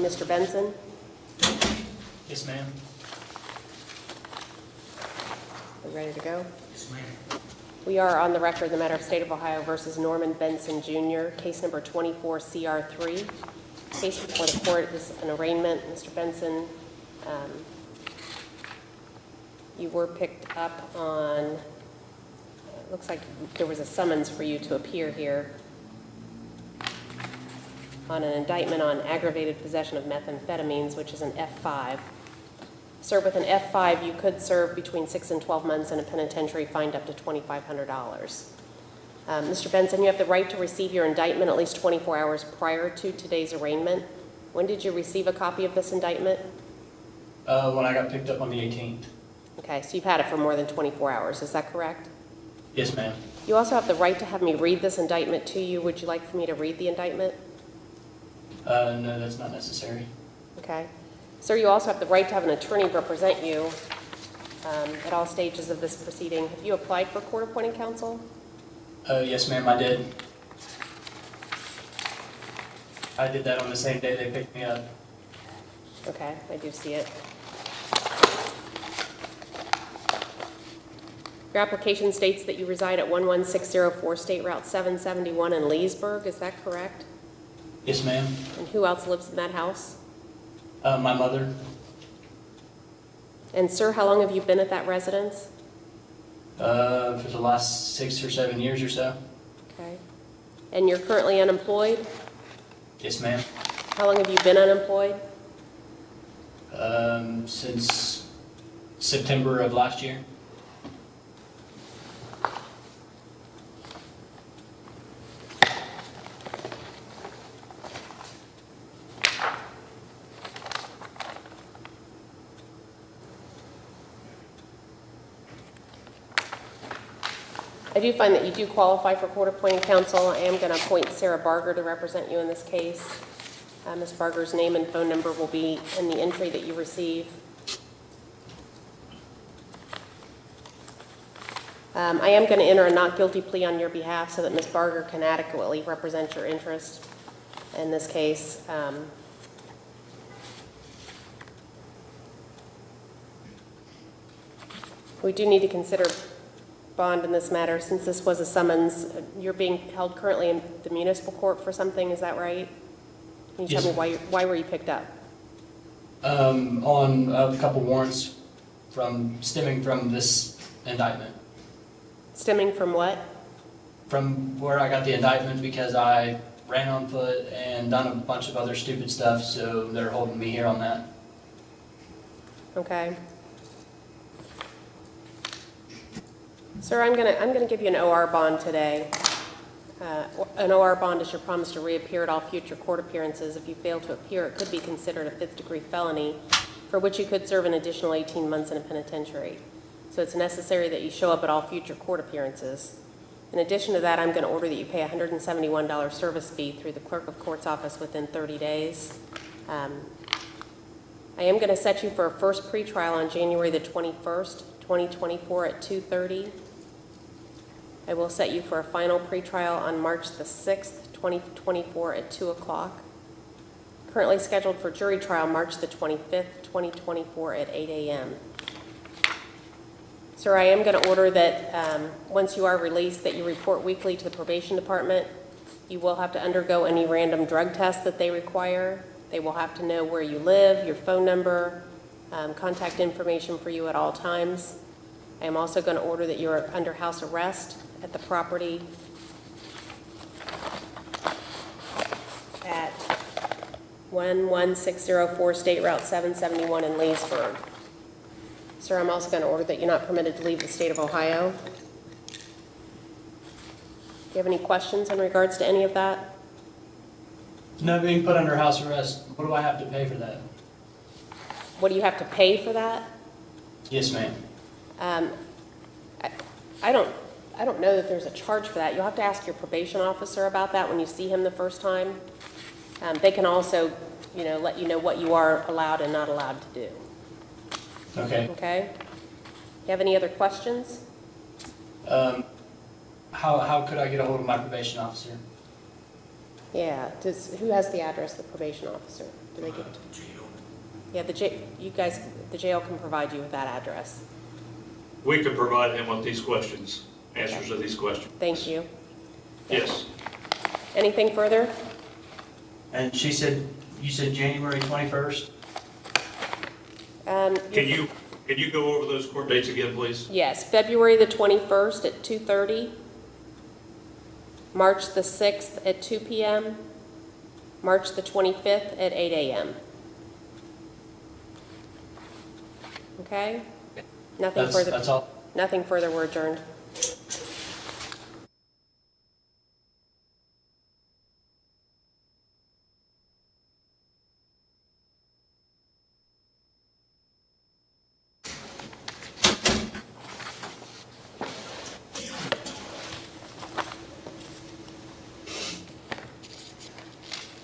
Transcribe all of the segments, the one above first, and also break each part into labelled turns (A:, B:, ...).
A: Mr. Benson?
B: Yes, ma'am.
A: Are we ready to go?
B: Yes, ma'am.
A: We are on the record in the matter of State of Ohio versus Norman Benson Jr., case number 24CR3. Case before the court is an arraignment. Mr. Benson, you were picked up on, it looks like there was a summons for you to appear here on an indictment on aggravated possession of methamphetamines, which is an F5. Serve with an F5, you could serve between 6 and 12 months in a penitentiary, fined up to $2,500. Mr. Benson, you have the right to receive your indictment at least 24 hours prior to today's arraignment. When did you receive a copy of this indictment?
B: When I got picked up on the 18th.
A: Okay, so you've had it for more than 24 hours, is that correct?
B: Yes, ma'am.
A: You also have the right to have me read this indictment to you. Would you like for me to read the indictment?
B: No, that's not necessary.
A: Okay. Sir, you also have the right to have an attorney represent you at all stages of this proceeding. Have you applied for court-appointed counsel?
B: Yes, ma'am, I did. I did that on the same day they picked me up.
A: Okay, I do see it. Your application states that you reside at 11604 State Route 771 in Leesburg. Is that correct?
B: Yes, ma'am.
A: And who else lives in that house?
B: My mother.
A: And sir, how long have you been at that residence?
B: For the last 6 or 7 years or so.
A: Okay. And you're currently unemployed?
B: Yes, ma'am.
A: How long have you been unemployed?
B: Since September of last year.
A: I do find that you do qualify for court-appointed counsel. I am going to appoint Sarah Barger to represent you in this case. Ms. Barger's name and phone number will be in the entry that you receive. I am going to enter a not guilty plea on your behalf so that Ms. Barger can adequately represent your interest in this case. We do need to consider bond in this matter. Since this was a summons, you're being held currently in the municipal court for something, is that right? Can you tell me why were you picked up?
B: On a couple warrants stemming from this indictment.
A: Stemming from what?
B: From where I got the indictment, because I ran on foot and done a bunch of other stupid stuff, so they're holding me here on that.
A: Okay. Sir, I'm gonna give you an OR bond today. An OR bond is your promise to reappear at all future court appearances. If you fail to appear, it could be considered a 5th-degree felony, for which you could serve an additional 18 months in a penitentiary. So it's necessary that you show up at all future court appearances. In addition to that, I'm going to order that you pay a $171 service fee through the clerk of court's office within 30 days. I am going to set you for a first pretrial on January the 21st, 2024 at 2:30. I will set you for a final pretrial on March the 6th, 2024 at 2 o'clock. Currently scheduled for jury trial March the 25th, 2024 at 8 a.m. Sir, I am going to order that once you are released that you report weekly to the probation department. You will have to undergo any random drug tests that they require. They will have to know where you live, your phone number, contact information for you at all times. I am also going to order that you are under house arrest at the property at 11604 State Route 771 in Leesburg. Sir, I'm also going to order that you're not permitted to leave the state of Ohio. Do you have any questions in regards to any of that?
B: No, being put under house arrest, what do I have to pay for that?
A: What do you have to pay for that?
B: Yes, ma'am.
A: I don't know that there's a charge for that. You'll have to ask your probation officer about that when you see him the first time. They can also, let you know what you are allowed and not allowed to do.
B: Okay.
A: Okay? You have any other questions?
B: How could I get a hold of my probation officer?
A: Yeah. Who has the address of the probation officer? Do they give it to you? Yeah, the jail can provide you with that address.
C: We can provide him with these questions, answers to these questions.
A: Thank you.
C: Yes.
A: Anything further?
B: And you said January 21st?
C: Can you go over those court dates again, please?
A: Yes, February the 21st at 2:30, March the 6th at 2 p.m., March the 25th at 8 a.m. Okay? Nothing further.
B: That's all.
A: Nothing further. We're adjourned.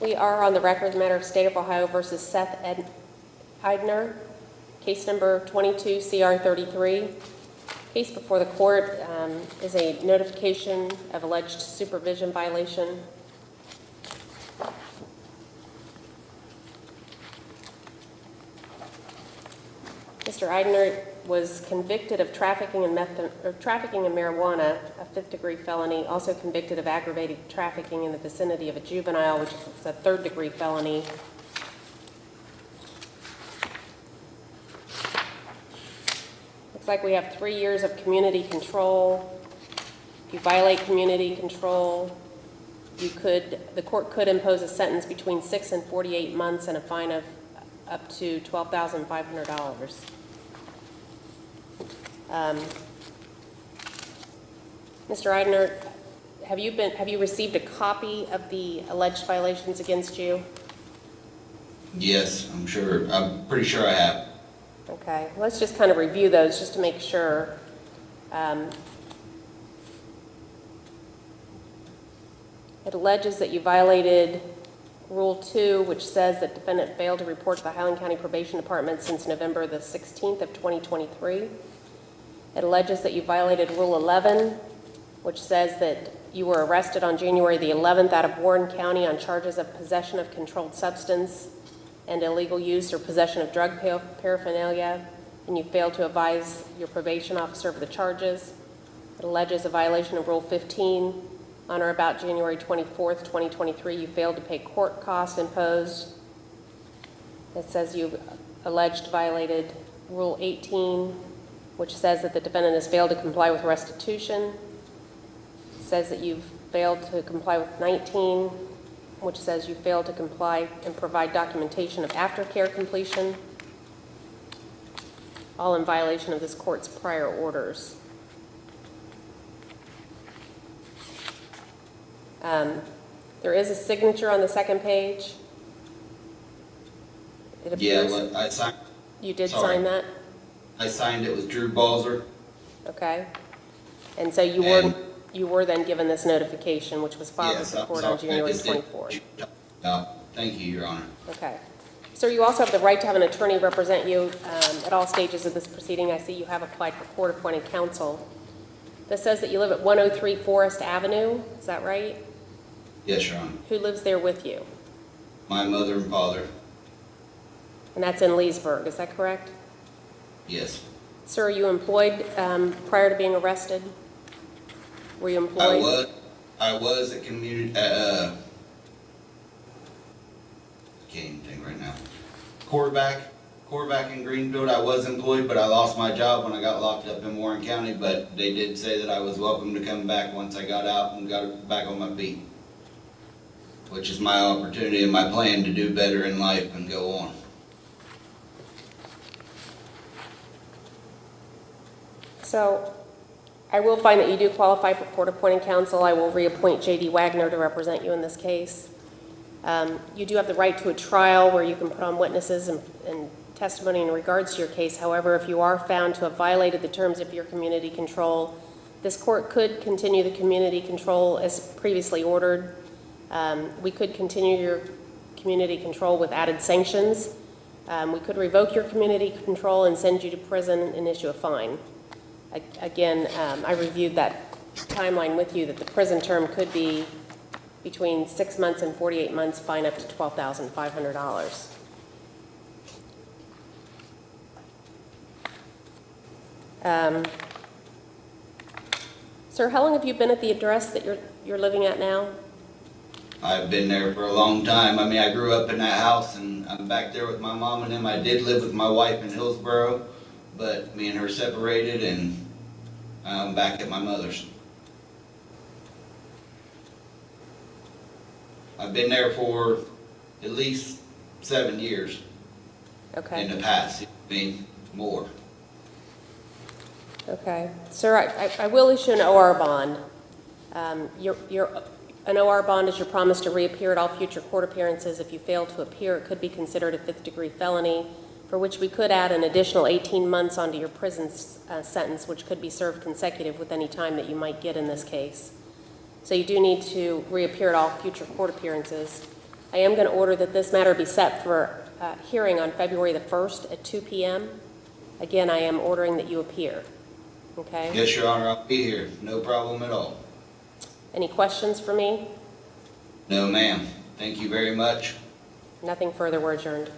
A: We are on the record of the matter of State of Ohio versus Seth Eidner, case number 22 CR 33. Case before the court is a notification of alleged supervision violation. Mr. Eidner was convicted of trafficking in marijuana, a fifth-degree felony, also convicted of aggravated trafficking in the vicinity of a juvenile, which is a third-degree felony. Looks like we have 3 years of community control. If you violate community control, the court could impose a sentence between 6 and 48 months and a fine of up to $12,500. Mr. Eidner, have you received a copy of the alleged violations against you?
D: Yes, I'm pretty sure I have.
A: Okay, let's just kind of review those just to make sure. It alleges that you violated Rule 2, which says that defendant failed to report to the Highland County Probation Department since November the 16th of 2023. It alleges that you violated Rule 11, which says that you were arrested on January the 11th out of Warren County on charges of possession of controlled substance and illegal use or possession of drug paraphernalia, and you failed to advise your probation officer of the charges. It alleges a violation of Rule 15. On or about January 24th, 2023, you failed to pay court costs imposed. It says you alleged violated Rule 18, which says that the defendant has failed to comply with restitution. It says that you've failed to comply with 19, which says you failed to comply and provide documentation of aftercare completion, all in violation of this court's prior orders. There is a signature on the second page. It appears.
D: Yeah, I signed.
A: You did sign that?
D: I signed it with Drew Balzer.
A: Okay. And so you were then given this notification, which was filed with the court on January 24th.
D: No, thank you, Your Honor.
A: Okay. Sir, you also have the right to have an attorney represent you at all stages of this proceeding. I see you have applied for court-appointed counsel. This says that you live at 103 Forest Avenue. Is that right?
D: Yes, Your Honor.
A: Who lives there with you?
D: My mother and father.
A: And that's in Leesburg. Is that correct?
D: Yes.
A: Sir, are you employed prior to being arrested? Were you employed?
D: I was at community, can't even think right now. Quarterback in Greenfield. I was employed, but I lost my job when I got locked up in Warren County, but they did say that I was welcome to come back once I got out and got back on my feet, which is my opportunity and my plan to do better in life and go on.
A: So I will find that you do qualify for court-appointed counsel. I will reappoint J.D. Wagner to represent you in this case. You do have the right to a trial where you can put on witnesses and testimony in regards to your case. However, if you are found to have violated the terms of your community control, this court could continue the community control as previously ordered. We could continue your community control with added sanctions. We could revoke your community control and send you to prison and issue a fine. Again, I reviewed that timeline with you that the prison term could be between 6 months and 48 months, fine up to $12,500. Sir, how long have you been at the address that you're living at now?
D: I've been there for a long time. I mean, I grew up in that house and I'm back there with my mom and them. I did live with my wife in Hillsborough, but me and her separated and I'm back at my mother's. I've been there for at least 7 years
A: Okay.
D: in the past. I mean, more.
A: Okay. Sir, I will issue an OR bond. An OR bond is your promise to reappear at all future court appearances. If you fail to appear, it could be considered a fifth-degree felony, for which we could add an additional 18 months onto your prison sentence, which could be served consecutive with any time that you might get in this case. So you do need to reappear at all future court appearances. I am going to order that this matter be set for hearing on February the 1st at 2 p.m. Again, I am ordering that you appear. Okay?
D: Yes, Your Honor, I'll be here. No problem at all.
A: Any questions for me?
D: No, ma'am. Thank you very much.
A: Nothing further. We're adjourned.